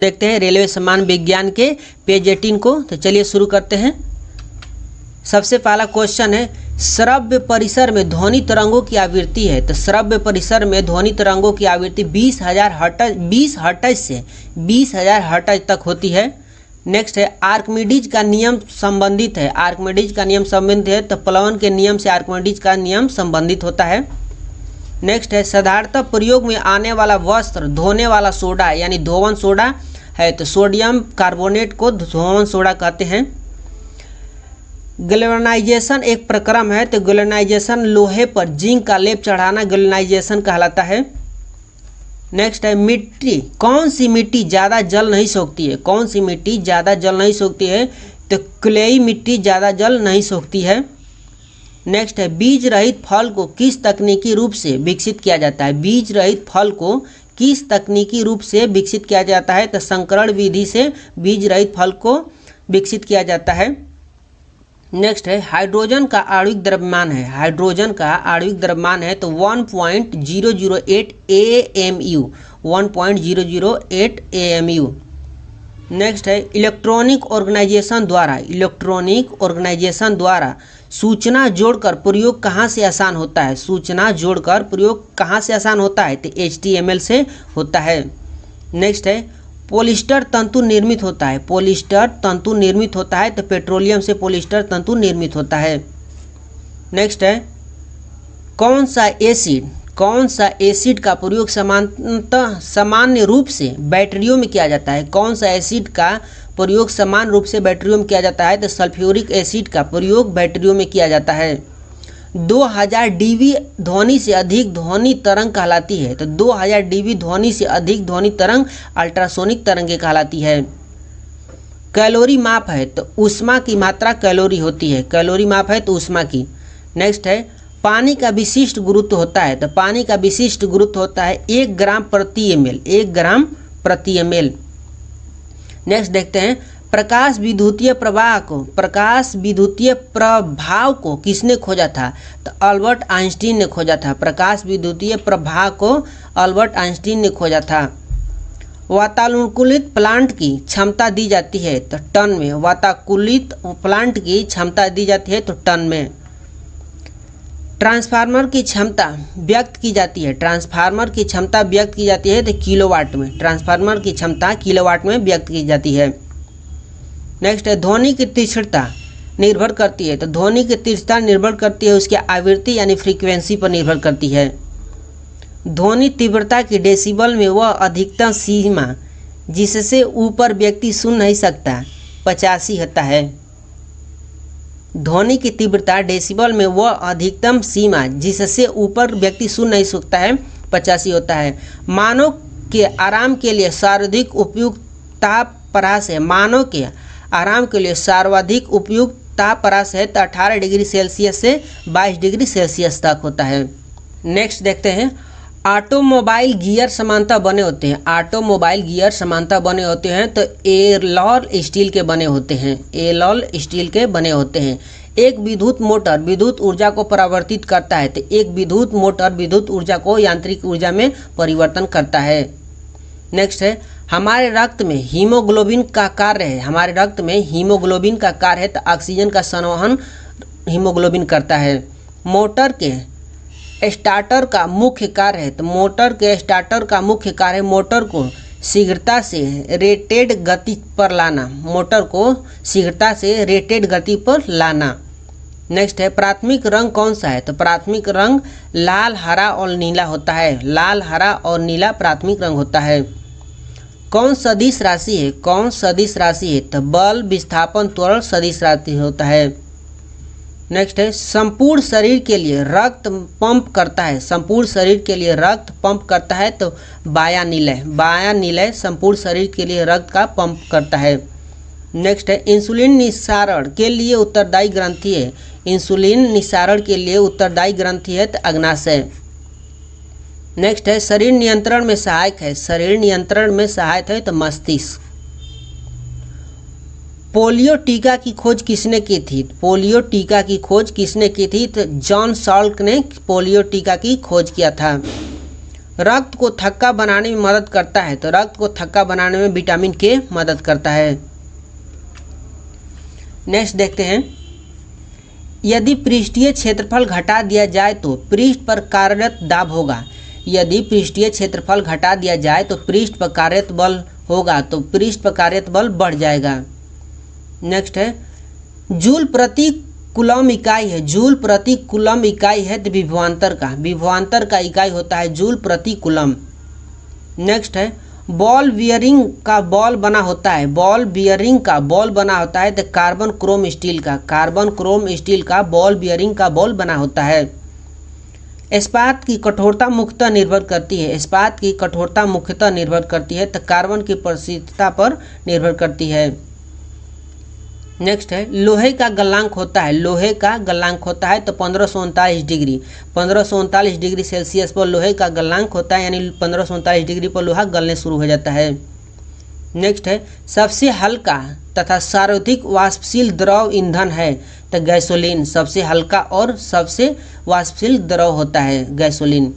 देखते हैं रेलवे सम्मान विज्ञान के पेज 18 को। तो चलिए शुरू करते हैं। सबसे पहला क्वेश्चन है, श्रव्य परिसर में ध्वनि तरंगों की आवृत्ति है। तो श्रव्य परिसर में ध्वनि तरंगों की आवृत्ति 20,000 हर्ट्ज से 20,000 हर्ट्ज तक होती है। नेक्स्ट है, आर्किमिडीज का नियम संबंधित है। आर्किमिडीज का नियम संबंधित है तो प्लवन के नियम से आर्किमिडीज का नियम संबंधित होता है। नेक्स्ट है, साधारणतः प्रयोग में आने वाला वस्त्र धोने वाला सोडा यानी धोवन सोडा है। तो सोडियम कार्बोनेट को धोवन सोडा कहते हैं। गैल्वेनाइजेशन एक प्रक्रम है। तो गैल्वेनाइजेशन लोहे पर जिंक का लेप चढ़ाना गैल्वेनाइजेशन कहलाता है। नेक्स्ट है, मिट्टी, कौन सी मिट्टी ज़्यादा जल नहीं सोखती है। कौन सी मिट्टी ज़्यादा जल नहीं सोखती है। तो क्लेई मिट्टी ज़्यादा जल नहीं सोखती है। नेक्स्ट है, बीज रहित फल को किस तकनीकी रूप से विकसित किया जाता है। बीज रहित फल को किस तकनीकी रूप से विकसित किया जाता है। तो संकरण विधि से बीज रहित फल को विकसित किया जाता है। नेक्स्ट है, हाइड्रोजन का आणविक द्रव्यमान है। हाइड्रोजन का आणविक द्रव्यमान है तो 1.008 AMU 1.008 AMU। नेक्स्ट है, इलेक्ट्रॉनिक ऑर्गेनाइजेशन द्वारा सूचना जोड़कर प्रयोग कहाँ से आसान होता है। सूचना जोड़कर प्रयोग कहाँ से आसान होता है। तो HTML से होता है। नेक्स्ट है, पॉलिस्टर तंतु निर्मित होता है। पॉलिस्टर तंतु निर्मित होता है तो पेट्रोलियम से पॉलिस्टर तंतु निर्मित होता है। नेक्स्ट है, कौन सा एसिड का प्रयोग सामान्य रूप से बैटरियों में किया जाता है। कौन सा एसिड का प्रयोग सामान्य रूप से बैटरियों में किया जाता है। तो सल्फ्यूरिक एसिड का प्रयोग बैटरियों में किया जाता है। 2000 dB ध्वनि से अधिक ध्वनि तरंग कहलाती है। तो 2000 dB ध्वनि से अधिक ध्वनि तरंग अल्ट्रासोनिक तरंगे कहलाती है। कैलोरी माप है तो ऊष्मा की मात्रा कैलोरी होती है। कैलोरी माप है तो ऊष्मा की। नेक्स्ट है, पानी का विशिष्ट गुरुत्व होता है। तो पानी का विशिष्ट गुरुत्व होता है 1 ग्राम प्रति ml 1 ग्राम प्रति ml। नेक्स्ट देखते हैं, प्रकाश विद्युतीय प्रभाव को किसने खोजा था। तो अल्बर्ट आइंस्टीन ने खोजा था। प्रकाश विद्युतीय प्रभाव को अल्बर्ट आइंस्टीन ने खोजा था। वातानुकूलित प्लांट की क्षमता दी जाती है तो टन में। वातानुकूलित प्लांट की क्षमता दी जाती है तो टन में। ट्रांसफार्मर की क्षमता व्यक्त की जाती है। ट्रांसफार्मर की क्षमता व्यक्त की जाती है तो किलोवाट में। ट्रांसफार्मर की क्षमता किलोवाट में व्यक्त की जाती है। नेक्स्ट है, ध्वनि की तीक्ष्णता निर्भर करती है। तो ध्वनि की तीक्ष्णता निर्भर करती है उसकी आवृत्ति यानी फ्रीक्वेंसी पर निर्भर करती है। ध्वनि तीव्रता की डेसिबल में वह अधिकतम सीमा जिससे ऊपर व्यक्ति सुन नहीं सकता 85 होता है। ध्वनि की तीव्रता डेसिबल में वह अधिकतम सीमा जिससे ऊपर व्यक्ति सुन नहीं सकता है 85 होता है। मानव के आराम के लिए सर्वाधिक उपयुक्त तापप्रकाश है। मानव के आराम के लिए सर्वाधिक उपयुक्त तापप्रकाश है तो 18 डिग्री सेल्सियस से 22 डिग्री सेल्सियस तक होता है। नेक्स्ट देखते हैं, ऑटोमोबाइल गियर समानता बने होते हैं। ऑटोमोबाइल गियर समानता बने होते हैं तो एलॉय स्टील के बने होते हैं। एलॉय स्टील के बने होते हैं। एक विद्युत मोटर विद्युत ऊर्जा को परावर्तित करता है तो एक विद्युत मोटर विद्युत ऊर्जा को यांत्रिक ऊर्जा में परिवर्तन करता है। नेक्स्ट है, हमारे रक्त में हीमोग्लोबिन का कार्य है। हमारे रक्त में हीमोग्लोबिन का कार्य है तो ऑक्सीजन का संवहन हीमोग्लोबिन करता है। मोटर के स्टार्टर का मुख्य कार्य है। तो मोटर के स्टार्टर का मुख्य कार्य है मोटर को शीघ्रता से रेटेड गति पर लाना। मोटर को शीघ्रता से रेटेड गति पर लाना। नेक्स्ट है, प्राथमिक रंग कौन सा है। तो प्राथमिक रंग लाल, हरा और नीला होता है। लाल, हरा और नीला प्राथमिक रंग होता है। कौन सदिश राशि है। कौन सदिश राशि है। तो बल, विस्थापन, त्वरण सदिश राशि होता है। नेक्स्ट है, संपूर्ण शरीर के लिए रक्त पंप करता है। संपूर्ण शरीर के लिए रक्त पंप करता है तो बायां निलय। बायां निलय संपूर्ण शरीर के लिए रक्त का पंप करता है। नेक्स्ट है, इंसुलिन निस्सारण के लिए उत्तरदायी ग्रंथि है। इंसुलिन निस्सारण के लिए उत्तरदायी ग्रंथि है तो अग्नाशय। नेक्स्ट है, शरीर नियंत्रण में सहायक है। शरीर नियंत्रण में सहायक है तो मस्तिष्क। पोलियो टीका की खोज किसने की थी। पोलियो टीका की खोज किसने की थी। तो जॉन साल्क ने पोलियो टीका की खोज किया था। रक्त को थक्का बनाने में मदद करता है, तो रक्त को थक्का बनाने में विटामिन के मदद करता है। नेक्स्ट देखते हैं, यदि पृष्ठीय क्षेत्रफल घटा दिया जाए तो पृष्ठ पर कार्यरत दाब होगा। यदि पृष्ठीय क्षेत्रफल घटा दिया जाए तो पृष्ठ पर कार्यरत बल होगा, तो पृष्ठ पर कार्यरत बल बढ़ जाएगा। नेक्स्ट है, जूल प्रति कूलम इकाई है, जूल प्रति कूलम इकाई है तो विभवांतर का इकाई होता है जूल प्रति कूलम। नेक्स्ट है, बॉल बियरिंग का बॉल बना होता है, बॉल बियरिंग का बॉल बना होता है तो कार्बन क्रोम स्टील का बॉल बियरिंग का बॉल बना होता है। इस्पात की कठोरता मुख्यतः निर्भर करती है, इस्पात की कठोरता मुख्यतः निर्भर करती है तो कार्बन की परिशुद्धता पर निर्भर करती है। नेक्स्ट है, लोहे का गलनांक होता है, लोहे का गलनांक होता है तो 1539 डिग्री सेल्सियस पर लोहे का गलनांक होता है, यानी 1539 डिग्री पर लोहा गलने शुरू हो जाता है। नेक्स्ट है, सबसे हल्का तथा सर्वाधिक वाष्पशील द्रव ईंधन है तो गैसोलीन, सबसे हल्का और सबसे वाष्पशील द्रव होता है गैसोलीन।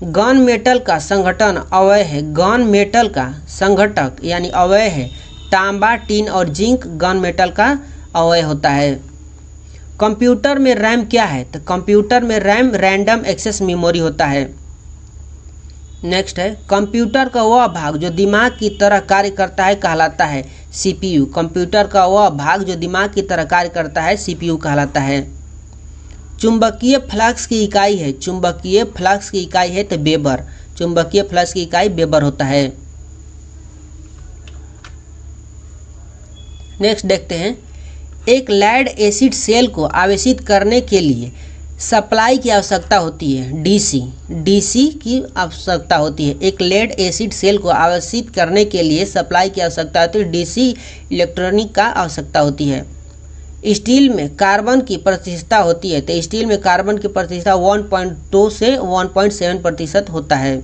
गन मेटल का संगठन अवयव है, गन मेटल का संघटक यानी अवयव है तांबा, टीन और जिंक गन मेटल का अवयव होता है। कंप्यूटर में रैम क्या है तो कंप्यूटर में रैम रैंडम एक्सेस मेमोरी होता है। नेक्स्ट है, कंप्यूटर का वह भाग जो दिमाग की तरह कार्य करता है कहलाता है सीपीयू, कंप्यूटर का वह भाग जो दिमाग की तरह कार्य करता है सीपीयू कहलाता है। चुंबकीय फ्लक्स की इकाई है, चुंबकीय फ्लक्स की इकाई है तो वेबर, चुंबकीय फ्लक्स की इकाई वेबर होता है। नेक्स्ट देखते हैं, एक लेड एसिड सेल को आवेशित करने के लिए सप्लाई की आवश्यकता होती है डीसी की आवश्यकता होती है। एक लेड एसिड सेल को आवेशित करने के लिए सप्लाई की आवश्यकता होती है, डीसी इलेक्ट्रॉनिक का आवश्यकता होती है। स्टील में कार्बन की प्रतिशतता होती है तो स्टील में कार्बन की प्रतिशतता 1.2 से 1.7% होता है।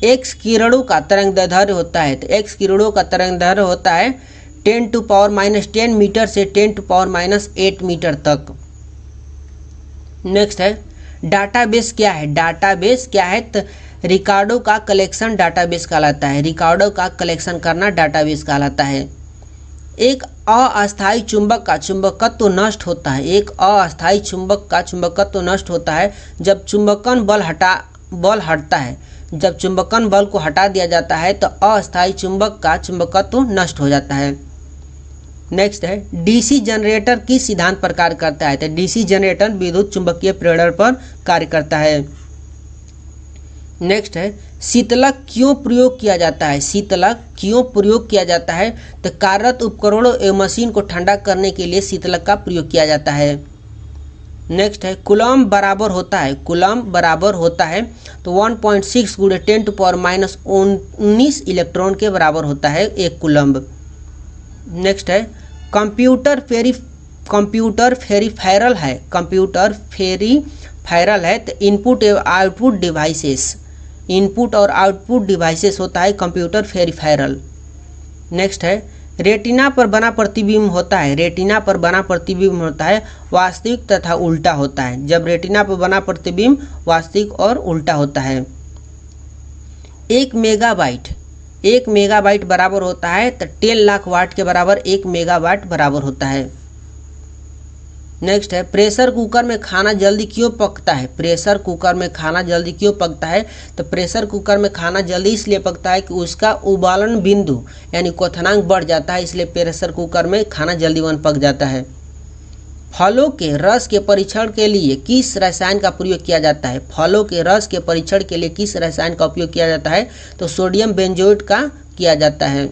एक्स किरणों का तरंगदैर्ध्य होता है तो एक्स किरणों का तरंगदैर्ध्य होता है 10⁻⁻10 मीटर से 10⁻⁸ मीटर तक। नेक्स्ट है, डाटाबेस क्या है, डाटाबेस क्या है तो रिकॉर्डों का कलेक्शन डाटाबेस कहलाता है, रिकॉर्डों का कलेक्शन करना डाटाबेस कहलाता है। एक अस्थायी चुंबक का चुंबकत्व नष्ट होता है, एक अस्थायी चुंबक का चुंबकत्व नष्ट होता है जब चुंबकन बल हटता है, जब चुंबकन बल को हटा दिया जाता है तो अस्थायी चुंबक का चुंबकत्व नष्ट हो जाता है। नेक्स्ट है, डीसी जनरेटर किस सिद्धांत पर कार्य करता है तो डीसी जनरेटर विद्युत चुंबकीय प्रेरण पर कार्य करता है। नेक्स्ट है, शीतलक क्यों प्रयोग किया जाता है, शीतलक क्यों प्रयोग किया जाता है तो कार्यरत उपकरणों एवं मशीन को ठंडा करने के लिए शीतलक का प्रयोग किया जाता है। नेक्स्ट है, कूलम बराबर होता है, कूलम बराबर होता है तो 1.6 × 10⁻⁻19 इलेक्ट्रॉन के बराबर होता है एक कूलम्ब। नेक्स्ट है, कंप्यूटर फेरिफेरल है, कंप्यूटर फेरिफेरल है तो इनपुट एवं आउटपुट डिवाइसेस, इनपुट और आउटपुट डिवाइसेस होता है कंप्यूटर फेरिफेरल। नेक्स्ट है, रेटिना पर बना प्रतिबिंब होता है, रेटिना पर बना प्रतिबिंब होता है वास्तविक तथा उल्टा होता है, जब रेटिना पर बना प्रतिबिंब वास्तविक और उल्टा होता है। 1 मेगाबाइट बराबर होता है तो 10 लाख वाट के बराबर 1 मेगावाट बराबर होता है। नेक्स्ट है, प्रेशर कुकर में खाना जल्दी क्यों पकता है, प्रेशर कुकर में खाना जल्दी क्यों पकता है तो प्रेशर कुकर में खाना जल्दी इसलिए पकता है कि उसका उबालन बिंदु यानी क्वथनांक बढ़ जाता है, इसलिए प्रेशर कुकर में खाना जल्दी पक जाता है। फलों के रस के परीक्षण के लिए किस रसायन का प्रयोग किया जाता है, फलों के रस के परीक्षण के लिए किस रसायन का उपयोग किया जाता है तो सोडियम बेंजोएट का किया जाता है।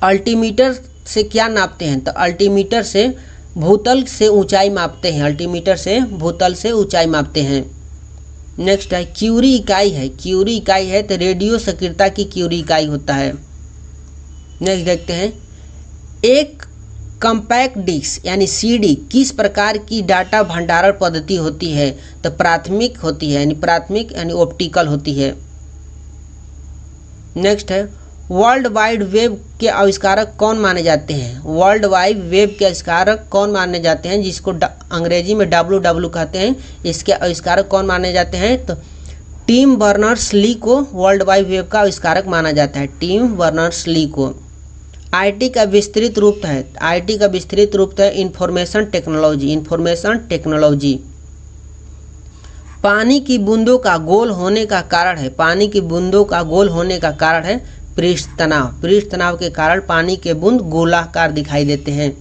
अल्टीमीटर से क्या नापते हैं तो अल्टीमीटर से भूतल से ऊंचाई मापते हैं, अल्टीमीटर से भूतल से ऊंचाई मापते हैं। नेक्स्ट है, क्यूरी इकाई है, क्यूरी इकाई है तो रेडियो सक्रियता की क्यूरी इकाई होता है। नेक्स्ट देखते हैं, एक कम्पैक्ट डिस्क यानी सीडी किस प्रकार की डाटा भंडारण पद्धति होती है तो प्राथमिक होती है, यानी प्राथमिक यानी ऑप्टिकल होती है। नेक्स्ट है, वर्ल्ड वाइड वेब के आविष्कारक कौन माने जाते हैं, वर्ल्ड वाइड वेब के आविष्कारक कौन माने जाते हैं जिसको अंग्रेजी में WW कहते हैं, इसके आविष्कारक कौन माने जाते हैं तो टिम बर्नर्स-ली को वर्ल्ड वाइड वेब का आविष्कारक माना जाता है। टिम बर्नर्स-ली को। आईटी का विस्तृत रूप है, आईटी का विस्तृत रूप है इंफॉर्मेशन टेक्नोलॉजी, इंफॉर्मेशन टेक्नोलॉजी। पानी की बूंदों का गोल होने का कारण है, पानी की बूंदों का गोल होने का कारण है पृष्ठ तनाव, पृष्ठ तनाव के कारण पानी के बूंद गोलाकार दिखाई देते हैं।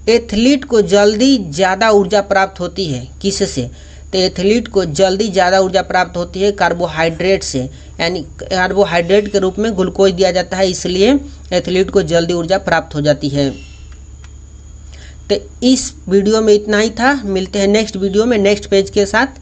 एथलीट को जल्दी ज़्यादा ऊर्जा प्राप्त होती है, किससे? तो एथलीट को जल्दी ज़्यादा ऊर्जा प्राप्त होती है कार्बोहाइड्रेट से, यानी कार्बोहाइड्रेट के रूप में ग्लूकोज दिया जाता है, इसलिए एथलीट को जल्दी ऊर्जा प्राप्त हो जाती है। तो इस वीडियो में इतना ही था, मिलते हैं नेक्स्ट वीडियो में नेक्स्ट पेज के साथ।